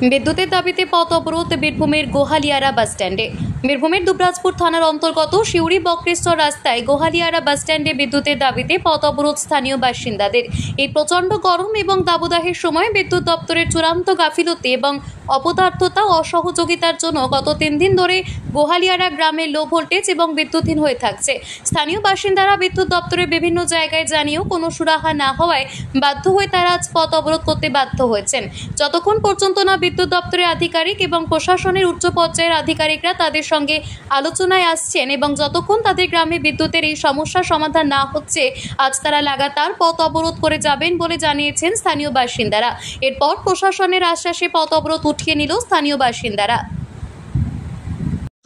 বিদ্যুতের দাবিতে পথ অবরোধ বীরভূমের গোহালিয়ারা বাস স্ট্যান্ডে। বীরভূমের দুবরাজপুর থানার অন্তর্গত শিউরি বক্রেশ্বর রাস্তায় গোহালিয়ারা বাস স্ট্যান্ডে বিদ্যুতের দাবিতে পথ অবরোধ স্থানীয় বাসিন্দাদের। এই প্রচণ্ড গরম এবং দাবদাহের সময় বিদ্যুৎ দপ্তরের চূড়ান্ত গাফিলতি এবং অপদার্থতা ও অসহযোগিতার জন্য গত 3 দিন ধরে গোহালিয়ারা গ্রামে লো ভোল্টেজ এবং বিদ্যুৎহীন হয়ে থাকছে। স্থানীয় বাসিন্দারা বিদ্যুৎ দপ্তরের বিভিন্ন জায়গায় জানিয়েও কোনো সুরাহা না হওয়ায় বাধ্য হয়ে তারা আজ পথ অবরোধ করতে বাধ্য হয়েছেন। যতক্ষণ পর্যন্ত না বিদ্যুৎ দপ্তরের আধিকারিক এবং প্রশাসনের উচ্চ পর্যায়ের আধিকারিকরা তাদের সঙ্গে আলোচনায় আসছেন এবং যতক্ষণ তাদের গ্রামে বিদ্যুতের এই সমস্যার সমাধান না হচ্ছে, আজ তারা লাগাতার পথ অবরোধ করে যাবেন বলে জানিয়েছেন স্থানীয় বাসিন্দারা। এরপর প্রশাসনের আশ্বাসে পথ অবরোধ উঠিয়ে নিল স্থানীয় বাসিন্দারা।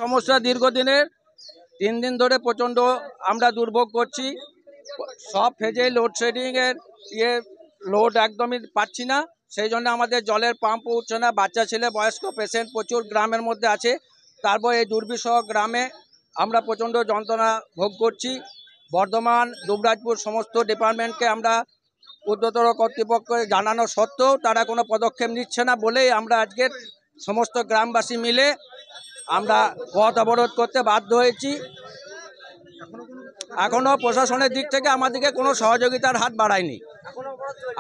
সমস্যা দীর্ঘদিনের, 3 দিন ধরে প্রচণ্ড আমরা দুর্ভোগ করছি। সব ফেজে লোডশেডিংয়ের লোড একদমই পাচ্ছি না, সেই জন্য আমাদের জলের পাম্প উঠছে না। বাচ্চা ছেলে, বয়স্ক পেশেন্ট প্রচুর গ্রামের মধ্যে আছে। তারপর এই দুর্বিষহ গ্রামে আমরা প্রচণ্ড যন্ত্রণা ভোগ করছি। বর্ধমান, দুবরাজপুর সমস্ত ডিপার্টমেন্টকে আমরা উচ্চতর কর্তৃপক্ষকে জানানো সত্ত্বেও তারা কোনো পদক্ষেপ নিচ্ছে না বলেই আমরা আজকের সমস্ত গ্রামবাসী মিলে আমরা পথ অবরোধ করতে বাধ্য হয়েছি। এখনও প্রশাসনের দিক থেকে আমাদেরকে কোনো সহযোগিতার হাত বাড়ায়নি,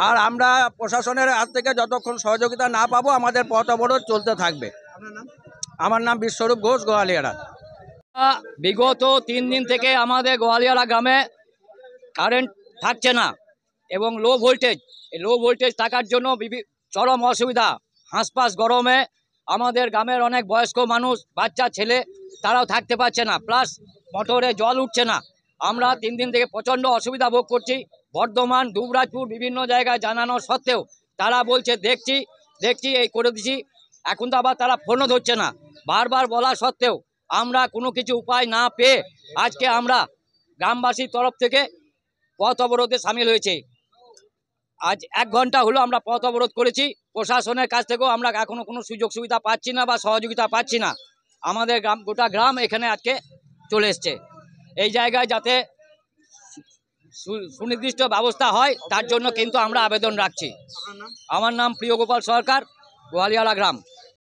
আর আমরা প্রশাসনের হাত থেকে যতক্ষণ সহযোগিতা না পাবো আমাদের পথ অবরোধ চলতে থাকবে। আমার নাম বিশ্বরূপ ঘোষ, গোহালিয়ারা। বিগত 3 দিন থেকে আমাদের গোহালিয়ারা গ্রামে কারেন্ট থাকছে না এবং লো ভোল্টেজ থাকার জন্য চরম অসুবিধা। হাঁসফাঁস গরমে আমাদের গ্রামের অনেক বয়স্ক মানুষ, বাচ্চা ছেলে, তারাও থাকতে পারছে না, প্লাস মোটরে জল উঠছে না। আমরা 3 দিন থেকে প্রচণ্ড অসুবিধা ভোগ করছি। বর্ধমান, দুবরাজপুর বিভিন্ন জায়গায় জানানো সত্ত্বেও তারা বলছে দেখছি এই করে দিচ্ছি। এখন তো আবার তারা ফোনও ধরছে না। বারবার বলা সত্ত্বেও আমরা কোনো কিছু উপায় না পেয়ে আজকে আমরা গ্রামবাসীর তরফ থেকে পথ অবরোধে সামিল হয়েছে। আজ 1 ঘন্টা হলো আমরা পথ অবরোধ করেছি। প্রশাসনের কাছ থেকেও আমরা এখনও কোনো সুযোগ সুবিধা পাচ্ছি না বা সহযোগিতা পাচ্ছি না। আমাদের গোটা গ্রাম এখানে আজকে চলে এসছে। এই জায়গায় যাতে সুনির্দিষ্ট ব্যবস্থা হয় তার জন্য কিন্তু আমরা আবেদন রাখছি। আমার নাম প্রিয় গোপাল সরকার, গোহালিয়ারা গ্রাম।